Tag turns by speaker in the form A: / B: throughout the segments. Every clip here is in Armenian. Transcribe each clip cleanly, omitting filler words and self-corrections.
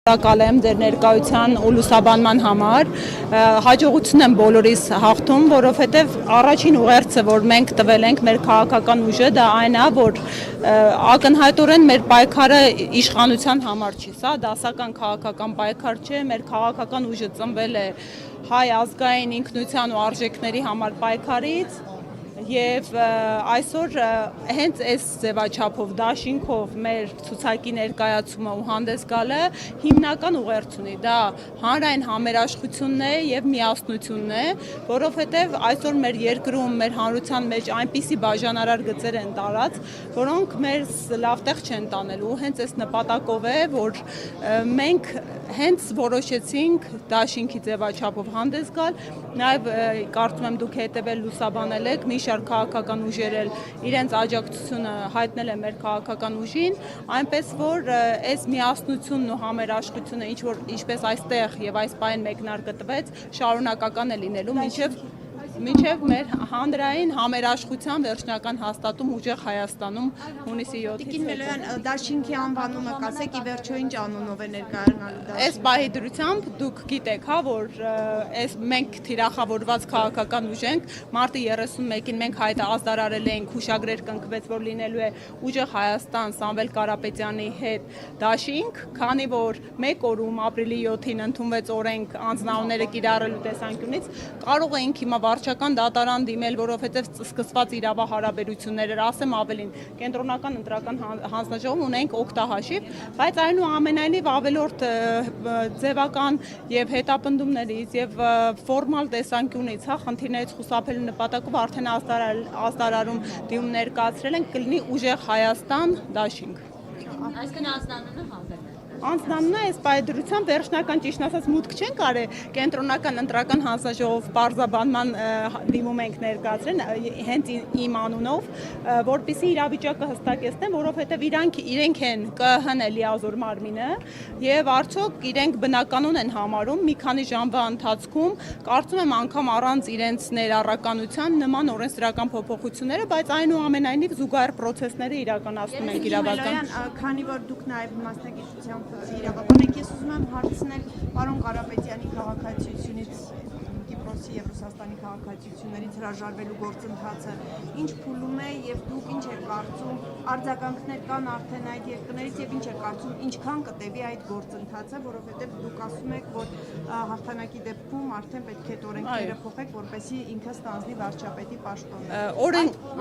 A: Շնորհակալ եմ ձեր ներկայության ու լուսաբանման համար, հաջողություն եմ բոլորիս հաղթում, որովհետև առաջին ուղերձը, որ մենք տվել ենք մեր քաղաքական ուժը, դա այն է, որ ակնհայտորեն մեր պայքարը իշխանության համար չի, սա դասական քաղաքական պայքար չէ, մեր քաղաքական ուժը ծնվել է հայ ազգային ինքնության ու արժեքների համար պայքարից Եվ այսօր հենց այս ձևաչափով, դաշինքով մեր ցուցակի ներկայացումը ու հանդես գալը հիմնական ուղերձ ունի, դա հանրային համերաշխությունն է եւ միասնությունն է, որովհետեւ այսօր մեր երկրում, մեր հանրության մեջ այնպիսի բաժանարար գծեր են տարած, որոնք մեզ լավ տեղ չեն տանելու, հենց այս նպատակով է, որ մենք հենց որոշեցինք դաշինքի ձևաչափով հանդես գալ, նաեւ կարծում եմ դուք հետեւել լուսաբանել եք, մի շարք քաղաքական ուժեր իրենց աջակցությունը հայտնել է մեր քաղաքական ուժին, այնպես որ այս միասնությունն ու համերաշխությունը ինչպես այստեղ եւ այս պահին մեկնարկը տվեց, շարունակական է լինելու մինչև մեր հանրային համերաշխության վերջնական հաստատում ուժեղ Հայաստանում հունիսի 7-ից։
B: Տիկին Մելոյան, դաշինքի անվանումը կասեք, ի վերջո ինչ անունով է ներկայանալու դաշինքը։
A: Այս պահի դրությամբ դուք գիտեք, հա, որ մենք թիրախավորված քաղաքական ուժ ենք, մարտի 31-ին մենք հայտարարել էինք, հուշագրեր կնքվեց, որ լինելու է ուժեղ Հայաստան Սամվել Կարապետյանի հետ դաշինք, քանի որ մեկ օրում ապրիլի 7-ին ընդունվեց օրենք անձնավորները կիրառելու տեսանկյունից, կարող էինք հիմա վարչական դատարան դիմել, որովհետև սկսված իրավահարաբերություններ էր, ասեմ ավելին, կենտրոնական ընտրական հանձնաժողովում ունենք օգտահաշիվ, բայց այնուամենայնիվ ավելորդ ձևական եւ հետապնդումներից եւ ֆորմալ տեսանկյունից, հա, խնդիրներից խուսափելու նպատակով արդեն ազդարարում դիմում ներկայացրել ենք, կլինի ուժեղ Հայաստան դաշինք։
C: Այսինքն անձնանունը հավելել։
A: Անձնանունը այս պայդրությամբ վերջնական ճիշտ ասած մուտք չեն կարել կենտրոնական ընտրական հանձնաժողով պարզաբանման դիմում ենք ներկայացրել հենց իմ անունով, որպեսզի իրավիճակը հստակեցնեն, որովհետև իրենք են ԿՀ-ն է լիազոր մարմինը եւ արդյոք իրենք բնականon են համարում մի քանի ժամվա ընթացքում, կարծում եմ անգամ առանց իրենց ներառականության նման օրենսդրական փոփոխությունները, բայց այնուամենայնիվ զուգահեռ process-ները իրականացնում ենք իրավական։
B: Քանի որ դուք նաեւ մասնագիտությամբ իրավաբան եք, ես ուզում եմ հարցնել պարոն Կարապետյանի քաղաքացիությունից Կիպրոսի եւ Ռուսաստանի քաղաքացիություններից հրաժարվելու գործընթացը ինչ փուլում է եւ դուք ինչ եք կարծում, արձագանքներ կան արդեն այդ երկրներից եւ ինչ եք կարծում, ինչքան կտևի այդ գործընթացը, որովհետեւ դուք ասում եք, որ հաղթանակի դեպքում արդեն պետք է օրենքները փոխեք, որպեսզի ինքը ստանձնի վարչապետի պաշտոնը։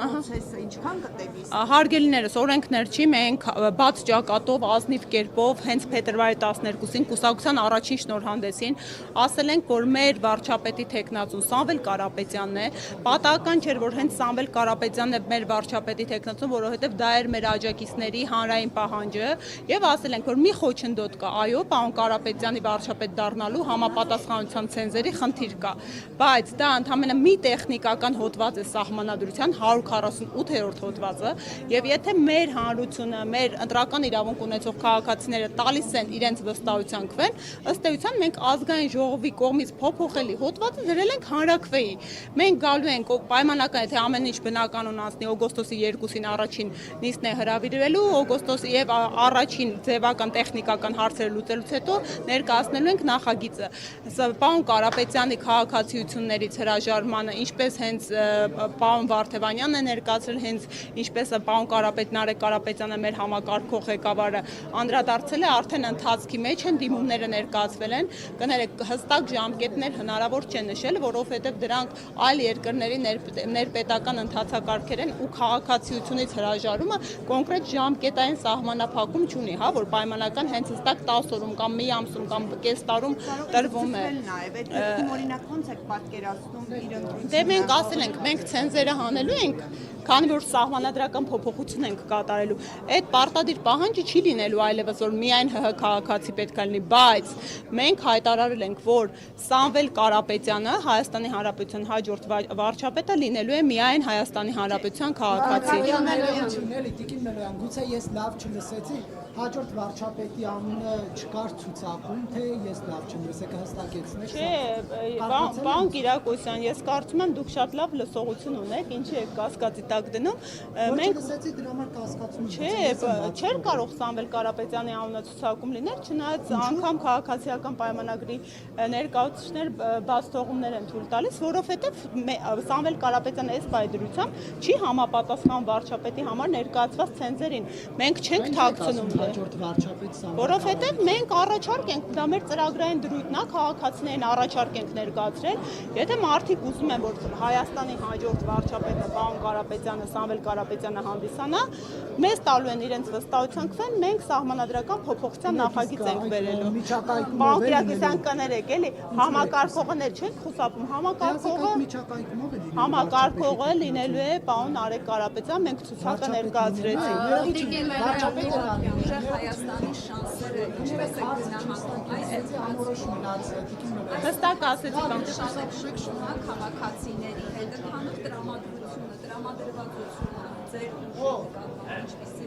B: Process-ը ինչքան կտևի։
A: Հարգելիներս, օրենքներ չի, մենք բաց ճակատով, ազնիվ կերպով հենց փետրվարի 12-ին կուսակցության առաջին շնորհանդեսին ասել ենք, որ մեր վարչապետի թեկնածուն Սամվել Կարապետյանն է, պատահական չէր, որ հենց Սամվել Կարապետյանն է մեր վարչապետի թեկնածուն, որովհետև դա էր մեր աջակիցների հանրային պահանջը, եւ ասել ենք, որ մի խոչընդոտ կա, այո, պարոն Կարապետյանի վարչապետ դառնալու համապատասխանության ցենզերի խնդիր կա, բայց դա ընդհանրապես մի տեխնիկական հոդված է սահմանադրության 148-րդ հոդվածը, եւ եթե մեր հանրությունը, մեր ընտրական իրավունք ունեցող քաղաքացիները տալիս են իրենց վստահության քվեն, ըստ էության մենք ազգային ժողովի կողմից փոփոխելի հոդվածը դրել ենք հանրաքվեի։ Մենք գալու ենք պայմանական, եթե ամեն ինչ բնականon անցնի, օգոստոսի 2-ին առաջին նիստն է հրավիրվելու, օգոստոսի եւ առաջին ձևական տեխնիկական հարցերը լուծելուց հետո ներկայացնելու ենք նախագիծը։ Պարոն Կարապետյանի քաղաքացիություններից հրաժարմանը, ինչպես հենց պարոն Վարդևանյանն է ներկայացրել, հենց ինչպես պարոն Նարեկ Կարապետյանը մեր համակարգող ղեկավարը անդրադարձել է, արդեն ընթացքի մեջ են դիմումները ներկայացվել են, կներեք հստակ ժամկետներ հնարավոր չէ նշել, որովհետև դրանք այլ երկրների ներպետական ընթացակարգեր են ու քաղաքացիությունից հրաժարումը կոնկրետ ժամկետային սահմանափակում չունի, հա, որ պայմանական հենց հստակ 10 օրում կամ մի ամսում կամ կես տարում տրվում է։
B: Նաև այդ դեպքում օրինակ ոնց եք պատկերացնում իր ընտրությունը։
A: Դե մենք ասել ենք, մենք ցենզերը հանելու ենք, քանի որ սահմանադրական փոփոխություն ենք կատարելու։ Այդ պարտադիր պահանջը չի լինելու այլևս, որ միայն ՀՀ քաղաքացի պետք է լինի, բայց մենք հայտարարել ենք, որ Սամվել Կարապետյանը Հայաստանի Հանրապետության հաջորդ վարչապետը լինելու է միայն Հայաստանի Հանրապետության քաղաքացի։
D: Տիկին Մելոյան, գուցե ես լավ չլսեցի, հաջորդ վարչապետի անունը չկար ցուցակում, թե ես լավ չեմ լսել, կհստակեցնեք։
A: Չէ, բան Կիրակոսյան, ես կարծում եմ դուք շատ լավ լսողություն ունեք, ինչի եք կասկածի տակ դնում։
D: Մենք լսեցի դրա համար կասկածում։
A: Չէ, չէր կարող Սամվել Կարապետյանի անունը ցուցակում լինել, չնայած անգամ քաղաքացիական պայմանագրի ներկայացուցիչներ բաց թողումներ են թույլ տալիս, որովհետև Սամվել Կարապետյանը այս պայդրությամբ չի համապատասխան վարչապետի համար ներկայացված ցենզերին։ Մենք չենք թաքցնում
D: հաջորդ վարչապետ Սամվել,
A: որովհետև մենք առաջարկ ենք, դա մեր ծրագրային դրույթն է, քաղաքացիներին առաջարկ ենք ներկայացրել, եթե մարդիկ ուզում են, որ Հայաստանի հաջորդ վարչապետը պարոն Կարապետյանը, Սամվել Կարապետյանը հանդիսանա, մեզ տալու են իրենց վստահության քվեն, մենք սահմանադրական փոփոխության նախագիծ ենք բերելու։ Պարոն Կիրակոսյան կներեք, էլի, համակարգողներ չենք խուսափում, համակարգողը լինելու է պարոն Արեգ Կարապետյան, մենք ցուցակը ներկայացրեցինք։
E: Հայաստանի շանսերը ինչպես է գնահատում այս
A: Հստակ ասեցի բան։
E: շնորհք քաղաքացիների հետ ընդհանուր տրամադրությունը, տրամադրվածությունը, ձեր ինչպեսի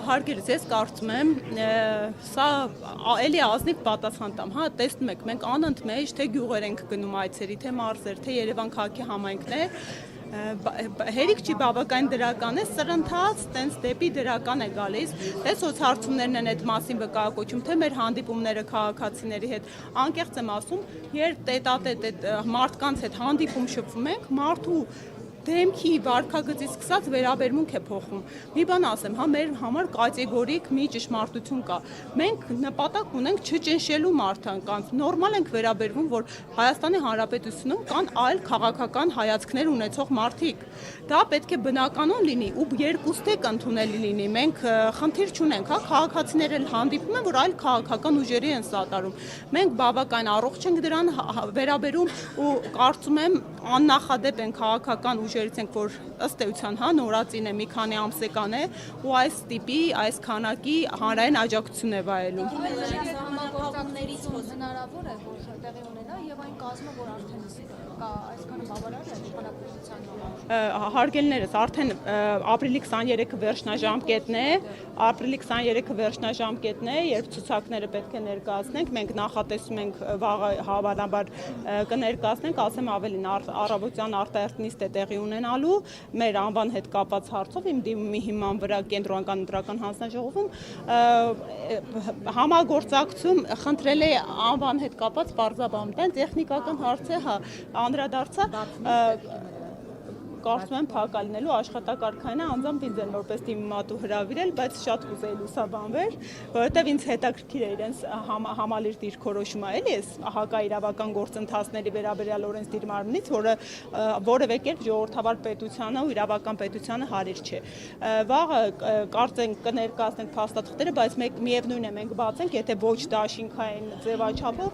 A: Հարգելիս, ես կարծում եմ, սա էլի ազնիվ պատասխան տամ, հա, տեսնում եք, մենք անընդմեջ թե գյուղեր ենք գնում այցերի, թե մարզեր, թե Երևան քաղաքի համայնքներ, հերիք չի բավական դրական է, սրընթաց տենց դեպի դրական է գալիս, թե սոցհարցումներն են այդ մասին վկայակոչում, թե մեր հանդիպումները քաղաքացիների հետ, անկեղծ եմ ասում, երբ տետատետ մարդկանց հետ հանդիպում շփվում ենք, մարդու դեմքի վարքագծից սկսած վերաբերմունք է փոխում։ Մի բան ասեմ, հա մեր համար կատեգորիկ մի ճշմարտություն կա։ Մենք նպատակ ունենք չճնշելու մարդկանց։ Նորմալ ենք վերաբերվում, որ Հայաստանի Հանրապետությունում կան այլ քաղաքական հայացքներ ունեցող մարդիկ։ Դա պետք է բնականon լինի ու երկուստեք ընդունելի լինի։ Մենք խնդիր չունենք, հա, քաղաքացիները հանդիպում են, որ այլ քաղաքական ուժերի են սատարում։ Մենք բավական առողջ ենք դրան վերաբերում ու կարծում եմ աննախադեպ են քաղաքական ուժերից ենք, որ ըստ էության, հա, նորածին է, մի քանի ամսեկան է ու այս տիպի, այս քանակի հանրային աջակցություն է վայելում։
F: Համագործակցություններից հնարավոր է, որ տեղի ունենա եւ այն կազմը, որ արդեն կա այսքանը բավարար է իշխանապետության համար։
A: Հարգելիներս, արդեն ապրիլի 23-ը վերջնաժամկետն է, երբ ցուցակները պետք է ներկայացնենք, մենք նախատեսում ենք վաղը հավանաբար կներկայացնենք, ասեմ ավելին, առավոտյան արտահերտ է տեղի ունենալու մեր անվան հետ կապված հարցով իմ դիմումի հիման վրա կենտրոնական ընտրական հանձնաժողովում համագործակցում խնդրել է անվան հետ կապված պարզաբանեն տեխնիկական հարց է, հա, անդրադարձա կարծում եմ փակ լինելու աշխատակարգային է անձամբ ինձ են որպես դիմատու հրավիրել, բայց շատ կուզեի լուսաբանվեր, որովհետև ինձ հետաքրքիր է իրենց համալիր դիրքորոշումը, էլի էս հակաիրավական գործընթացների վերաբերյալ օրենսդիր մարմնից, որը որևէ կերպ ժողովրդավար պետությանը ու իրավական պետությանը հարիր չէ։ Վաղը կարծենք կներկայացնենք փաստաթղթերը, բայց միևնույն է մենք բացենք, եթե ոչ դաշինքային ձևաչափով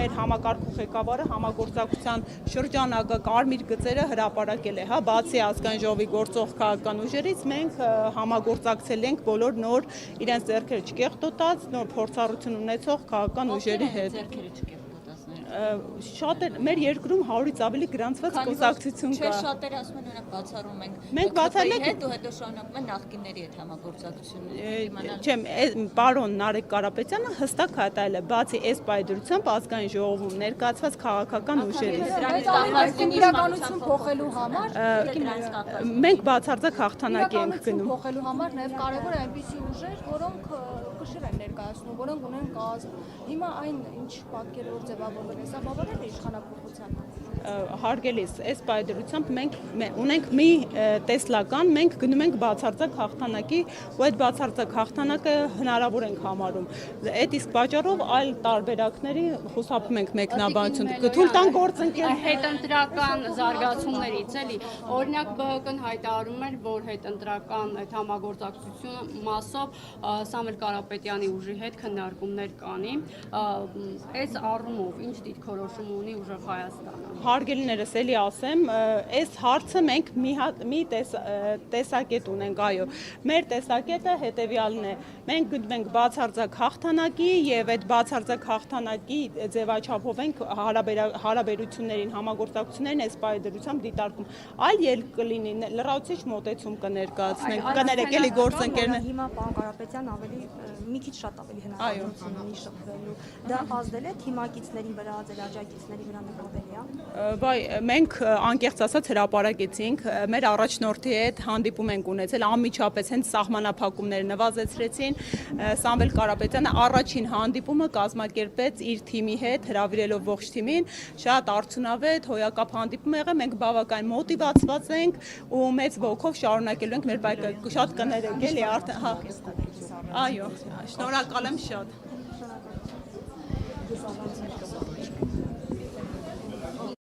A: մեր համակարգող ղեկավարը համագործակցության շրջանակը կարմիր գծերը հրապարակել է, հա, բացի ազգային ժողովի գործող քաղաքական ուժերից մենք համագործակցել ենք բոլոր նոր իրենց ձեռքերը չկեղտոտած, նոր փորձառություն ունեցող քաղաքական ուժերի հետ։ Շատ է մեր երկրում 100-ից ավելի գրանցված կուսակցություն կա։
C: Չէ, շատերը ասում են օրինակ բացառում ենք։
A: Մենք բացառում ենք
C: ու հետո շարունակում են նախկինների հետ համագործակցությունը։
A: Չէ, պարոն Նարեկ Կարապետյանը հստակ հայտարարել է, բացի այս պայդրությամբ ազգային ժողովում ներկայացված քաղաքական ուժերից։
F: Իրականություն փոխելու համար
A: մենք բացարձակ հաղթանակի ենք գնում։
F: Փոխելու համար նաև կարևոր է այնպիսի ուժեր, որոնք կշիռ են ներկայացնում, որոնք ունեն կազմ։ Հիմա այն ինչ պատկերով ձևավորվել է, սա բավարար է իշխանապողության
A: հարգելիս, այս պայդրությամբ մենք ունենք մի տեսլական, մենք գնում ենք բացարձակ հաղթանակի ու այդ բացարձակ հաղթանակը հնարավոր ենք համարում։ Այդ իսկ պատճառով այլ տարբերակների խուսափում ենք մեկնաբանություն։ Թույլ տան գործընկեր
G: հետընտրական զարգացումներից էլի, օրինակ ԲՀԿ-ն հայտարարում էր, որ հետընտրական այդ համագործակցությունը մասով Սամվել Կարապետյանի ուժի հետ քննարկումներ կանի։ Այս առումով ինչ դիրքորոշում ունի ուժեղ Հայաստանը։
A: հարգելիներս էլի ասեմ, այս հարցը մենք մի տեսակետ ունենք, այո։ Մեր տեսակետը հետևյալն է. մենք գտնենք բացարձակ հաղթանակի եւ այդ բացարձակ հաղթանակի ձևաչափով ենք հարաբերություններին, համագործակցություններին այս պահի դրությամբ դիտարկում։ Այլ ելք կլինի, լրացուցիչ մոտեցում կներկայացնենք, կներեք էլի գործընկերներ։
H: Հիմա պարոն Կարապետյան ավելի մի քիչ շատ ավելի հնարավորություն ունի շփվելու։ Դա ազդել է թիմակիցների վրա, ձեր աջակիցների վրա նկատելի է։
A: Բայ մենք անկեղծ ասած հրապարակեցինք, մեր առաջնորդի հետ հանդիպում ենք ունեցել, անմիջապես հենց սահմանափակումները նվազեցրեցին, Սամվել Կարապետյանը առաջին հանդիպումը կազմակերպեց իր թիմի հետ, հրավիրելով ողջ թիմին, շատ արդյունավետ, հոյակապ հանդիպում եղել, մենք բավական մոտիվացված ենք ու մեծ ոգով շարունակելու ենք մեր պայքարը, շատ կներեք էլի արդեն, հա։ Այո, շնորհակալ եմ շատ։